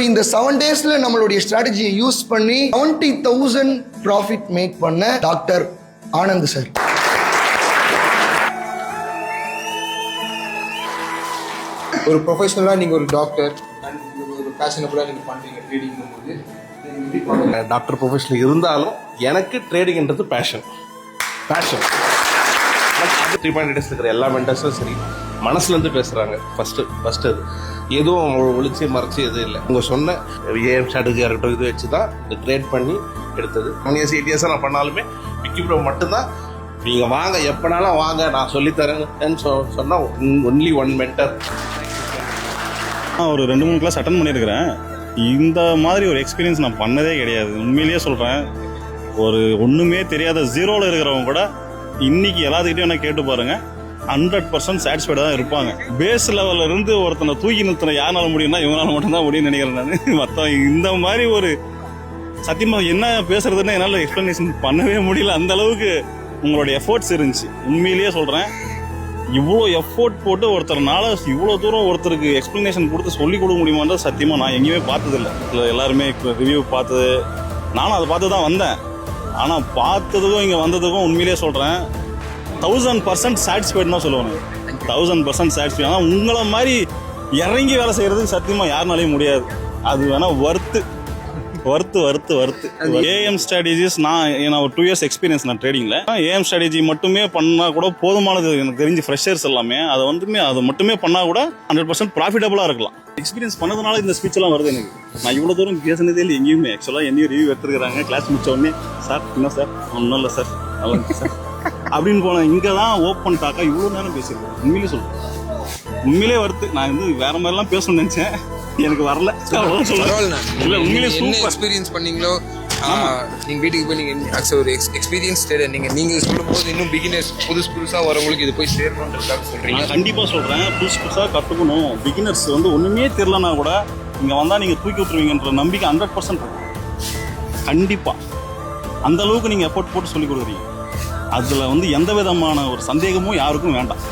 இந்த 7 daysல நம்மளுடைய ஸ்ட்ராட்டஜியை யூஸ் பண்ணி 70,000 ப்ராஃபிட் மேக் பண்ண டாக்டர் ஆனந்த் சார். ஒரு ப்ரொஃபஷனலாக நீங்கள் ஒரு டாக்டர் ஒரு பேஷனபுளாக நீங்கள் பண்ணுறீங்க ட்ரேடிங்கும் போது டாக்டர் ப்ரொஃபஷனல் இருந்தாலும் எனக்கு ட்ரேடிங்ன்றது பேஷன். அது 3.8 days இருக்கிற எல்லா மென்டர்ஸும் சரி மனசுலேருந்து பேசுகிறாங்க. ஃபஸ்ட்டு அது எதுவும் ஒழிச்சு மறைச்சி எதுவும் இல்லை. உங்க சொன்ன ஏஎம் ஸ்ட்ராட்டஜியாக இருக்கட்டும் இது வச்சு தான் இது ட்ரேட் பண்ணி எடுத்தது. 1 years 8 years நான் பண்ணாலுமே விக்கி ப்ரோ மட்டும்தான் நீங்கள் வாங்க எப்போனாலும் வாங்க நான் சொல்லித்தரேன்னு சொன்னால் ஒன்லி ஒன் மென்டர். ஒரு 2-3 கிளாஸ் அட்டன் பண்ணியிருக்கிறேன். இந்த மாதிரி ஒரு எக்ஸ்பீரியன்ஸ் நான் பண்ணதே கிடையாது. உண்மையிலேயே சொல்கிறேன். ஒரு ஒன்றுமே தெரியாத ஜீரோவில் இருக்கிறவங்க கூட இன்னைக்கு எல்லாத்துக்கிட்டையும் என்ன கேட்டு பாருங்கள் 100% சாட்டிஸ்ஃபைடாக தான் இருப்பாங்க. பேஸ் லெவலில் இருந்து ஒருத்தனை தூக்கி நிறுத்தின யாரால முடியும்னா இவங்களால மட்டும்தான் முடியும்னு நினைக்கிறேன் நான். மற்ற இந்த மாதிரி ஒரு சத்தியமாக என்ன பேசுறதுன்னு என்னால் எக்ஸ்பிளனேஷன் பண்ணவே முடியல. அந்த அளவுக்கு உங்களுடைய எஃபோர்ட்ஸ் இருந்துச்சு. உண்மையிலேயே சொல்கிறேன். இவ்வளோ எஃபோர்ட் போட்டு ஒருத்தர்னால இவ்வளோ தூரம் ஒருத்தருக்கு எக்ஸ்பிளனேஷன் கொடுத்து சொல்லிக் கொடுக்க முடியுமான்றது சத்தியமாக நான் எங்கேயுமே பார்த்ததில்லை. எல்லாருமே ரிவ்யூ பார்த்தது நானும் அதை பார்த்து தான் வந்தேன். ஆனால் பார்த்ததுக்கும் இங்கே வந்ததுக்கும் உண்மையிலேயே சொல்கிறேன் 1000% சாட்டிஸ்ஃபைடுன்னு தான் சொல்லுவாங்க. 1000% சாட்டிஸ்ஃபைட். ஆனால் உங்களை மாதிரி இறங்கி வேலை செய்கிறதுக்கு சத்தியமாக யாருனாலையும் முடியாது. அது வேணால் வறுத்து ஏஎம் ஸ்ட்ராட்டஜிஸ் நான் ஒரு 2 years எக்ஸ்பீரியன்ஸ் நான் ட்ரேடிங்கில். ஏஎம் ஸ்ட்ராட்டஜி மட்டுமே பண்ணால் கூட போதுமானது. எனக்கு தெரிஞ்சு ஃப்ரெஷர்ஸ் எல்லாமே அதை மட்டுமே பண்ணால் கூட 100% ப்ராஃபிட்டபுளாக இருக்கலாம். எக்ஸ்பீரியன்ஸ் பண்ணதுனால இந்த ஸ்பீச்செல்லாம் வருது எனக்கு. நான் இவ்வளோ தூரம் பேசினதே இல்லை எங்கேயுமே. ஆக்சுவலாக என்னையும் ரிவ்யூ எடுத்துருக்காங்க. கிளாஸ் முடிச்ச உடனே சார் என்ன சார் ஒன்றும் இல்லை சார் நல்லா சார் அப்படின்னு போனேன். இங்கே தான் ஓப்பன் டாக்கா இவ்வளோ நேரம் பேசியிருக்கேன். உண்மையிலே சொல்கிறேன். உண்மையிலே வருது. நான் வேற மாதிரிலாம் பேசணும்னு நினச்சேன். எனக்கு வரல. இல்லை உண்மையிலே சூப்பர் எக்ஸ்பீரியன்ஸ் பண்ணீங்களோ. நீங்கள் வீட்டுக்கு போய் நீங்கள் ஒரு எக்ஸ்பீரியன்ஸ் நீங்கள் சொல்லும்போது இன்னும் பிகினர்ஸ் புதுசாக வரவங்களுக்கு இது போய் சேரணுன்றதுக்காக சொல்கிறீங்க. கண்டிப்பாக சொல்கிறேன். புதுசாக கற்றுக்கணும். பிகினர்ஸ் ஒன்றுமே தெரிலனா கூட இங்கே வந்தால் நீங்கள் தூக்கி விட்டுருவீங்கன்ற நம்பிக்கை 100% இருக்கும். கண்டிப்பாக அந்த அளவுக்கு நீங்கள் எஃபோர்ட் போட்டு சொல்லிக் கொடுக்குறீங்க. அதில் எந்த விதமான ஒரு சந்தேகமும் யாருக்கும் வேண்டாம்.